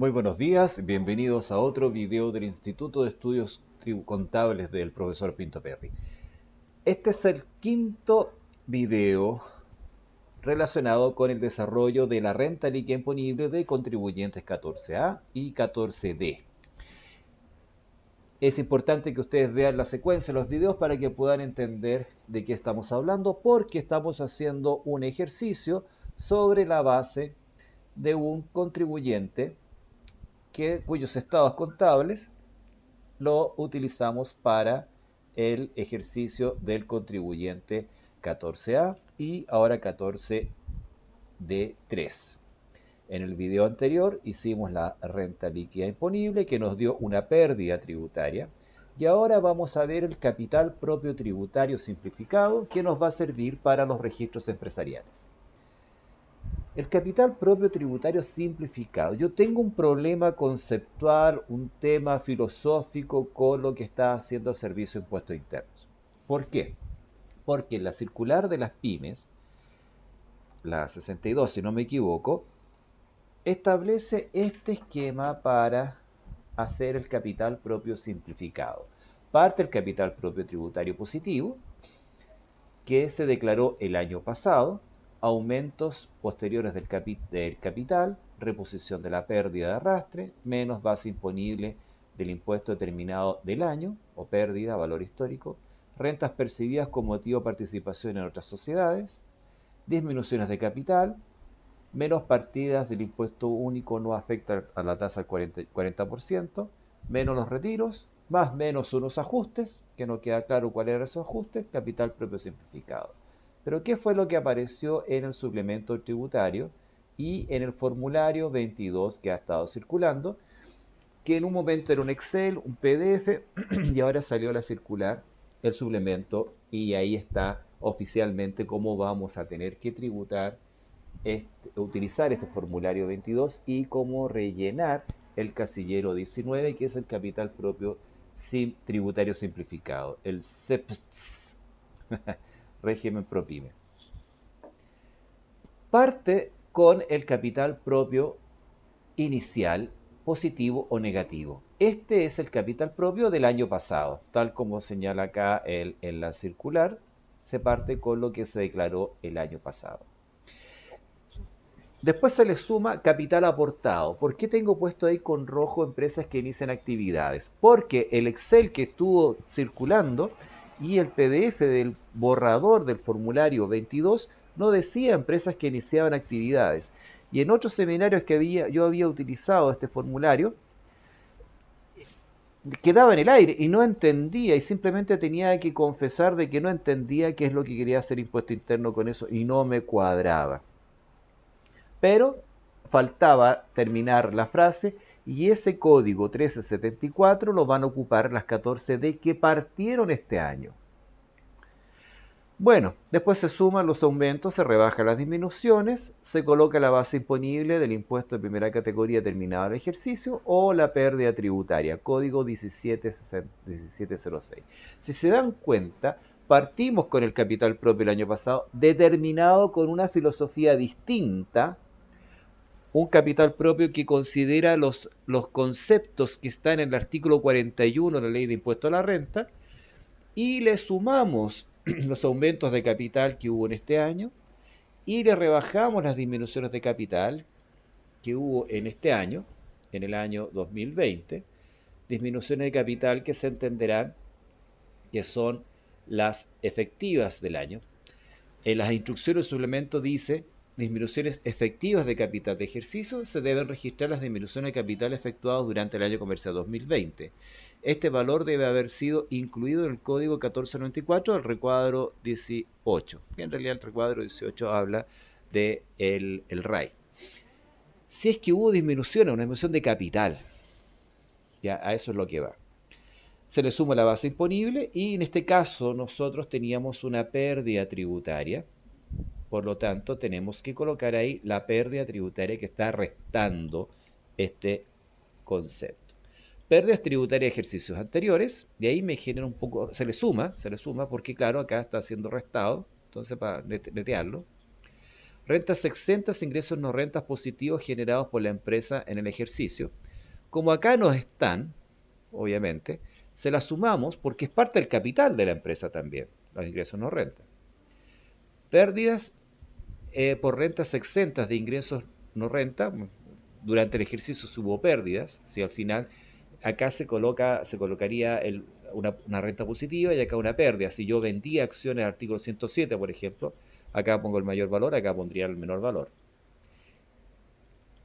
Muy buenos días, bienvenidos a otro video del Instituto de Estudios Contables del profesor Pinto Perry. Este es el quinto video relacionado con el desarrollo de la renta líquida imponible de contribuyentes 14A y 14D. Es importante que ustedes vean la secuencia de los videos para que puedan entender de qué estamos hablando, porque estamos haciendo un ejercicio sobre la base de un contribuyente cuyos estados contables lo utilizamos para el ejercicio del contribuyente 14A y ahora 14D3. En el video anterior hicimos la renta líquida imponible que nos dio una pérdida tributaria y ahora vamos a ver el capital propio tributario simplificado que nos va a servir para los registros empresariales. El capital propio tributario simplificado. Yo tengo un problema conceptual, un tema filosófico con lo que está haciendo el Servicio de Impuestos Internos. ¿Por qué? Porque en la circular de las pymes, la 62 si no me equivoco, establece este esquema para hacer el capital propio simplificado. Parte el capital propio tributario positivo, que se declaró el año pasado, aumentos posteriores del capital, reposición de la pérdida de arrastre, menos base imponible del impuesto determinado del año, o pérdida, valor histórico, rentas percibidas con motivo de participación en otras sociedades, disminuciones de capital, menos partidas del impuesto único no afecta a la tasa del 40%, menos los retiros, más menos unos ajustes, que no queda claro cuáles eran esos ajustes, capital propio simplificado. Pero ¿qué fue lo que apareció en el suplemento tributario y en el formulario 22 que ha estado circulando? Que en un momento era un Excel, un PDF, y ahora salió la circular, el suplemento, y ahí está oficialmente cómo vamos a tener que tributar, utilizar este formulario 22 y cómo rellenar el casillero 19, que es el capital propio tributario simplificado, el CEPS, régimen ProPyme. Parte con el capital propio inicial, positivo o negativo. Este es el capital propio del año pasado, tal como señala acá en la circular, se parte con lo que se declaró el año pasado. Después se le suma capital aportado. ¿Por qué tengo puesto ahí con rojo empresas que inician actividades? Porque el Excel que estuvo circulando y el PDF del borrador del formulario 22 no decía empresas que iniciaban actividades. Y en otros seminarios que yo había utilizado este formulario, quedaba en el aire y no entendía, y simplemente tenía que confesar de que no entendía qué es lo que quería hacer impuesto interno con eso y no me cuadraba. Pero faltaba terminar la frase y ese código 1374 lo van a ocupar las 14D que partieron este año. Bueno, después se suman los aumentos, se rebajan las disminuciones, se coloca la base imponible del impuesto de primera categoría terminado el ejercicio o la pérdida tributaria, código 1706. Si se dan cuenta, partimos con el capital propio el año pasado, determinado con una filosofía distinta, un capital propio que considera los conceptos que están en el artículo 41 de la Ley de Impuesto a la Renta, y le sumamos los aumentos de capital que hubo en este año y le rebajamos las disminuciones de capital que hubo en este año, en el año 2020, disminuciones de capital que se entenderán que son las efectivas del año. En las instrucciones de suplemento dice disminuciones efectivas de capital de ejercicio, se deben registrar las disminuciones de capital efectuadas durante el año comercial 2020. Este valor debe haber sido incluido en el código 1494 del recuadro 18, que en realidad el recuadro 18 habla de el RAI. Si es que hubo disminución, una disminución de capital, ya a eso es lo que va. Se le suma la base imponible y en este caso nosotros teníamos una pérdida tributaria. Por lo tanto, tenemos que colocar ahí la pérdida tributaria que está restando este concepto. Pérdidas tributarias de ejercicios anteriores, de ahí me genera un poco, se le suma porque claro, acá está siendo restado, entonces para netearlo. Rentas exentas, ingresos no rentas positivos generados por la empresa en el ejercicio. Como acá no están, obviamente, se las sumamos porque es parte del capital de la empresa también, los ingresos no rentas. Pérdidas por rentas exentas de ingresos no renta, durante el ejercicio hubo pérdidas, si al final acá se colocaría una renta positiva y acá una pérdida. Si yo vendía acciones al artículo 107, por ejemplo, acá pongo el mayor valor, acá pondría el menor valor.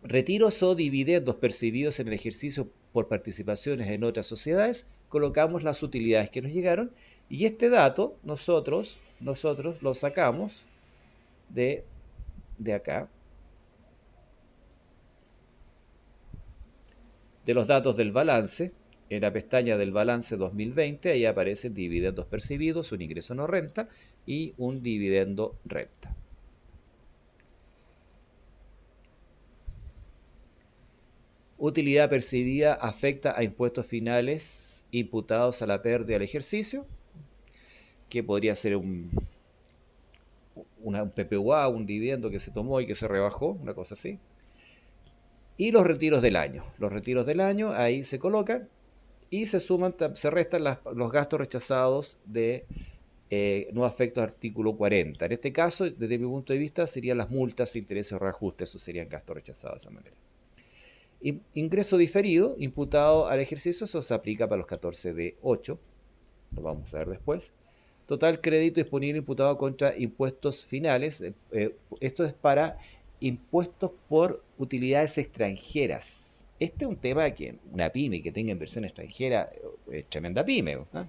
Retiros o dividendos percibidos en el ejercicio por participaciones en otras sociedades, colocamos las utilidades que nos llegaron y este dato nosotros lo sacamos de acá, de los datos del balance. En la pestaña del balance 2020, ahí aparecen dividendos percibidos, un ingreso no renta y un dividendo renta. Utilidad percibida afecta a impuestos finales imputados a la pérdida del ejercicio, que podría ser un PPUA, un dividendo que se tomó y que se rebajó, una cosa así. Y los retiros del año. Los retiros del año ahí se colocan y se suman, se restan los gastos rechazados de no afecta al artículo 40. En este caso, desde mi punto de vista, serían las multas, intereses o reajustes, eso serían gastos rechazados de esa manera. Ingreso diferido, imputado al ejercicio, eso se aplica para los 14D8, lo vamos a ver después. Total crédito disponible imputado contra impuestos finales, esto es para impuestos por utilidades extranjeras. Este es un tema que una pyme que tenga inversión extranjera es tremenda pyme, ¿no?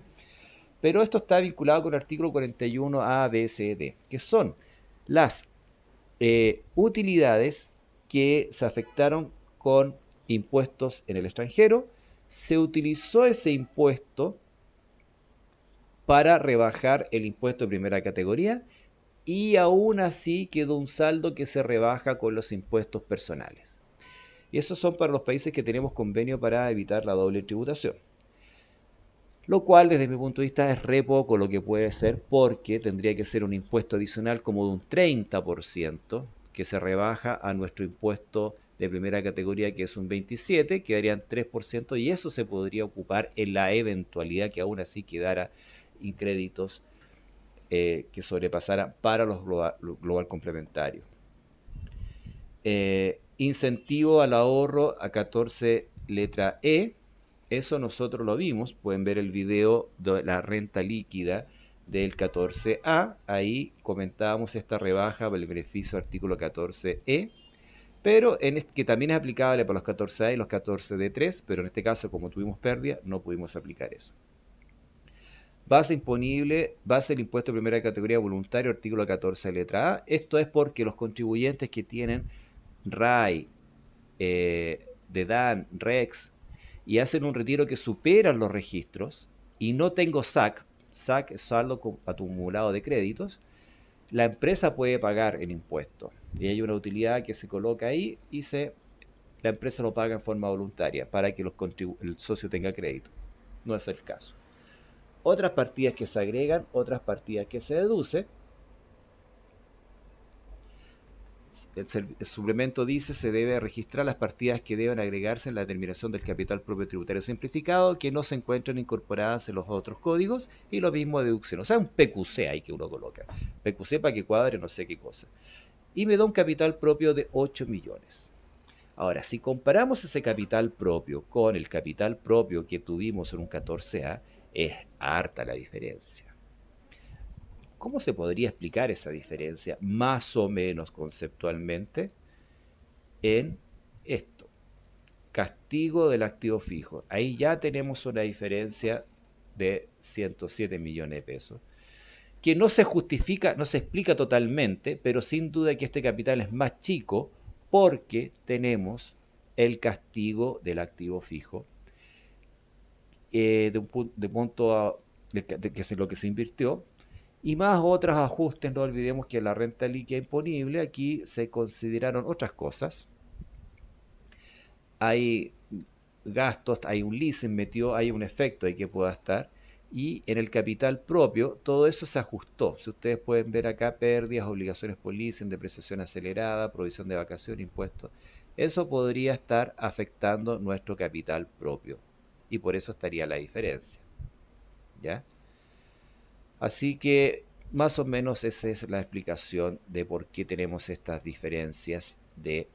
Pero esto está vinculado con el artículo 41A, B, C, D, que son las utilidades que se afectaron con impuestos en el extranjero. Se utilizó ese impuesto para rebajar el impuesto de primera categoría y aún así quedó un saldo que se rebaja con los impuestos personales. Y esos son para los países que tenemos convenio para evitar la doble tributación. Lo cual, desde mi punto de vista, es re poco lo que puede ser, porque tendría que ser un impuesto adicional como de un 30%, que se rebaja a nuestro impuesto de primera categoría, que es un 27%, quedarían 3%, y eso se podría ocupar en la eventualidad que aún así quedara incréditos que sobrepasaran para los global complementarios. Incentivo al ahorro a 14 letra E. Eso nosotros lo vimos, pueden ver el video de la renta líquida del 14A, ahí comentábamos esta rebaja por el beneficio artículo 14E, pero que también es aplicable para los 14A y los 14D3, pero en este caso como tuvimos pérdida no pudimos aplicar eso. Base imponible, base del impuesto de primera categoría voluntario, artículo 14 letra A, esto es porque los contribuyentes que tienen RAI, DEDAN, REX, y hacen un retiro que superan los registros, y no tengo SAC es saldo acumulado de créditos, la empresa puede pagar el impuesto. Y hay una utilidad que se coloca ahí y la empresa lo paga en forma voluntaria para que el socio tenga crédito. No es el caso. Otras partidas que se agregan, otras partidas que se deducen. El suplemento dice se debe registrar las partidas que deben agregarse en la determinación del capital propio tributario simplificado que no se encuentran incorporadas en los otros códigos y lo mismo deducción. O sea, un PQC ahí que uno coloca. PQC para que cuadre no sé qué cosa. Y me da un capital propio de 8 millones. Ahora, si comparamos ese capital propio con el capital propio que tuvimos en un 14A, es harta la diferencia. ¿Cómo se podría explicar esa diferencia más o menos conceptualmente? En esto, castigo del activo fijo. Ahí ya tenemos una diferencia de 107 millones de pesos, que no se justifica, no se explica totalmente, pero sin duda que este capital es más chico porque tenemos el castigo del activo fijo de que es lo que se invirtió, y más otros ajustes. No olvidemos que la renta líquida imponible, aquí se consideraron otras cosas. Hay gastos, hay un leasing metido, hay un efecto ahí que pueda estar, Y en el capital propio, todo eso se ajustó. Si ustedes pueden ver acá, pérdidas, obligaciones por leasing, depreciación acelerada, provisión de vacación, impuestos. Eso podría estar afectando nuestro capital propio. Y por eso estaría la diferencia. ¿Ya? Así que más o menos esa es la explicación de por qué tenemos estas diferencias en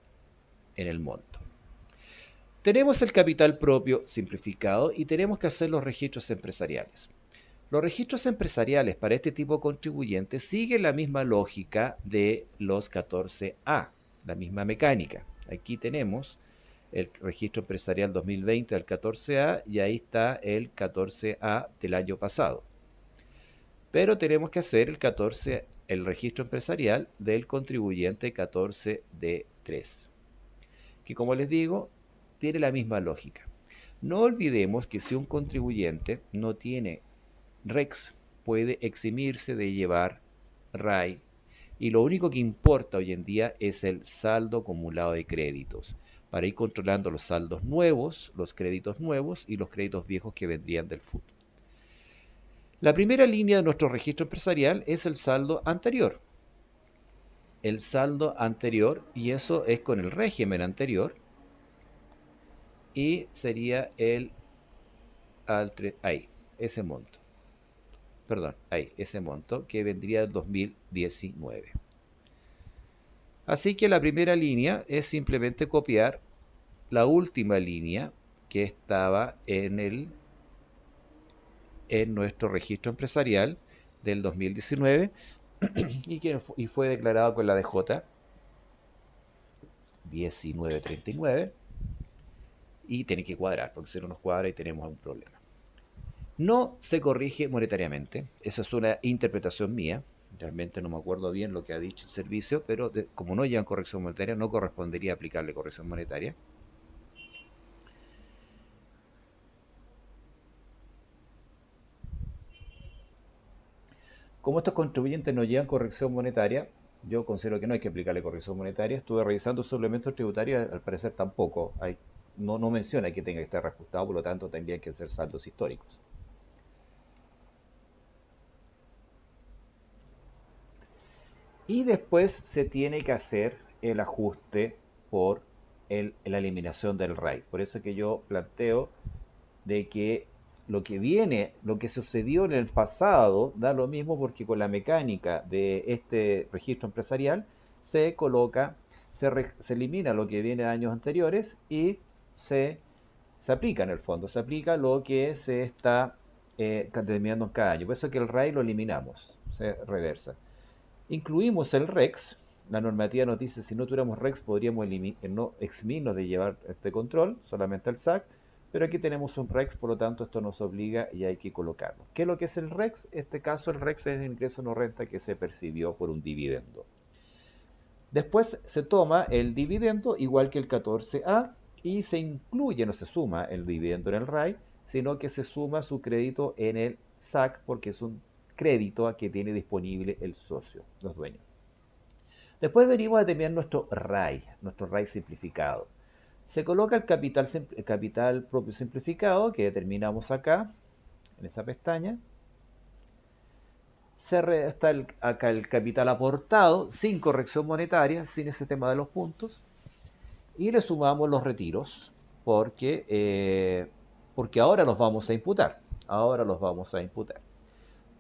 el monto. Tenemos el capital propio simplificado y tenemos que hacer los registros empresariales. Los registros empresariales para este tipo de contribuyentes siguen la misma lógica de los 14A, la misma mecánica. Aquí tenemos el registro empresarial 2020 del 14A y ahí está el 14A del año pasado. Pero tenemos que hacer el registro empresarial del contribuyente 14D3, que como les digo, tiene la misma lógica. No olvidemos que si un contribuyente no tiene REX, puede eximirse de llevar RAI y lo único que importa hoy en día es el saldo acumulado de créditos para ir controlando los saldos nuevos, los créditos nuevos y los créditos viejos que vendrían del futuro. La primera línea de nuestro registro empresarial es el saldo anterior. El saldo anterior, y eso es con el régimen anterior, y sería ahí, ese monto. Perdón, ahí, ese monto que vendría del 2019. Así que la primera línea es simplemente copiar la última línea que estaba en nuestro registro empresarial del 2019 y fue declarado con la DJ 1939 y tiene que cuadrar, porque si no nos cuadra y tenemos un problema. No se corrige monetariamente, esa es una interpretación mía, realmente no me acuerdo bien lo que ha dicho el servicio, pero como no llevan corrección monetaria, no correspondería aplicarle corrección monetaria. Como estos contribuyentes no llevan corrección monetaria, yo considero que no hay que aplicarle corrección monetaria. Estuve revisando suplementos tributarios, al parecer tampoco. No menciona que tenga que estar reajustado, por lo tanto tendrían que ser saldos históricos. Y después se tiene que hacer el ajuste por la eliminación del RAI. Por eso que yo planteo de que lo que viene, lo que sucedió en el pasado, da lo mismo porque con la mecánica de este registro empresarial se coloca, se elimina lo que viene de años anteriores y se aplica en el fondo, se aplica lo que se está determinando en cada año. Por eso que el RAI lo eliminamos, se reversa. Incluimos el REX, la normativa nos dice si no tuviéramos REX podríamos no eximirnos de llevar este control, solamente el SAC, pero aquí tenemos un REX, por lo tanto esto nos obliga y hay que colocarlo. ¿Qué es lo que es el REX? En este caso el REX es el ingreso no renta que se percibió por un dividendo. Después se toma el dividendo igual que el 14A y se incluye, no se suma el dividendo en el RAI, sino que se suma su crédito en el SAC porque es un crédito que tiene disponible el socio, los dueños. Después venimos a determinar nuestro RAI simplificado. Se coloca el capital propio simplificado que determinamos acá, en esa pestaña. Está acá el capital aportado sin corrección monetaria, sin ese tema de los puntos. Y le sumamos los retiros porque ahora los vamos a imputar. Ahora los vamos a imputar.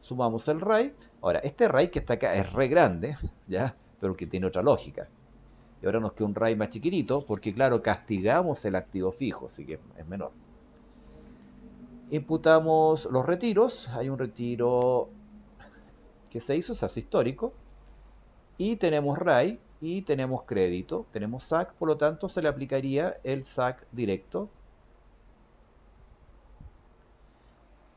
Sumamos el RAI. Ahora, este RAI que está acá es re grande, ¿ya? Pero que tiene otra lógica. Y ahora nos queda un RAI más chiquitito porque, claro, castigamos el activo fijo, así que es menor. Imputamos los retiros. Hay un retiro que se hizo, se hace histórico. Y tenemos RAI y tenemos crédito, tenemos SAC, por lo tanto se le aplicaría el SAC directo,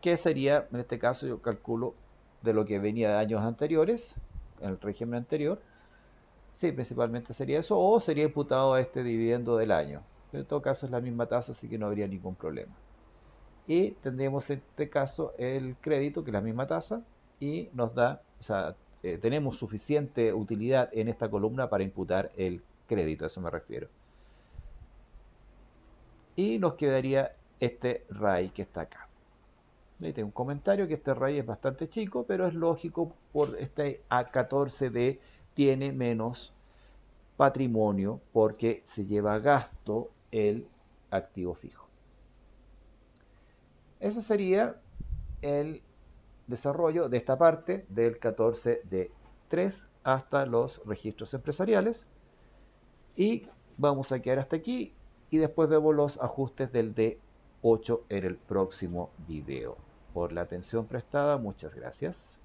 que sería, en este caso yo calculo de lo que venía de años anteriores, en el régimen anterior. Sí, principalmente sería eso, o sería imputado a este dividendo del año. En todo caso es la misma tasa, así que no habría ningún problema. Y tendríamos en este caso el crédito, que es la misma tasa, y nos da, o sea, tenemos suficiente utilidad en esta columna para imputar el crédito, a eso me refiero. Y nos quedaría este RAI que está acá. Ahí tengo un comentario que este RAI es bastante chico, pero es lógico por este A14D tiene menos patrimonio porque se lleva a gasto el activo fijo. Ese sería el desarrollo de esta parte del 14D3 hasta los registros empresariales. Y vamos a quedar hasta aquí y después vemos los ajustes del D8 en el próximo video. Por la atención prestada, muchas gracias.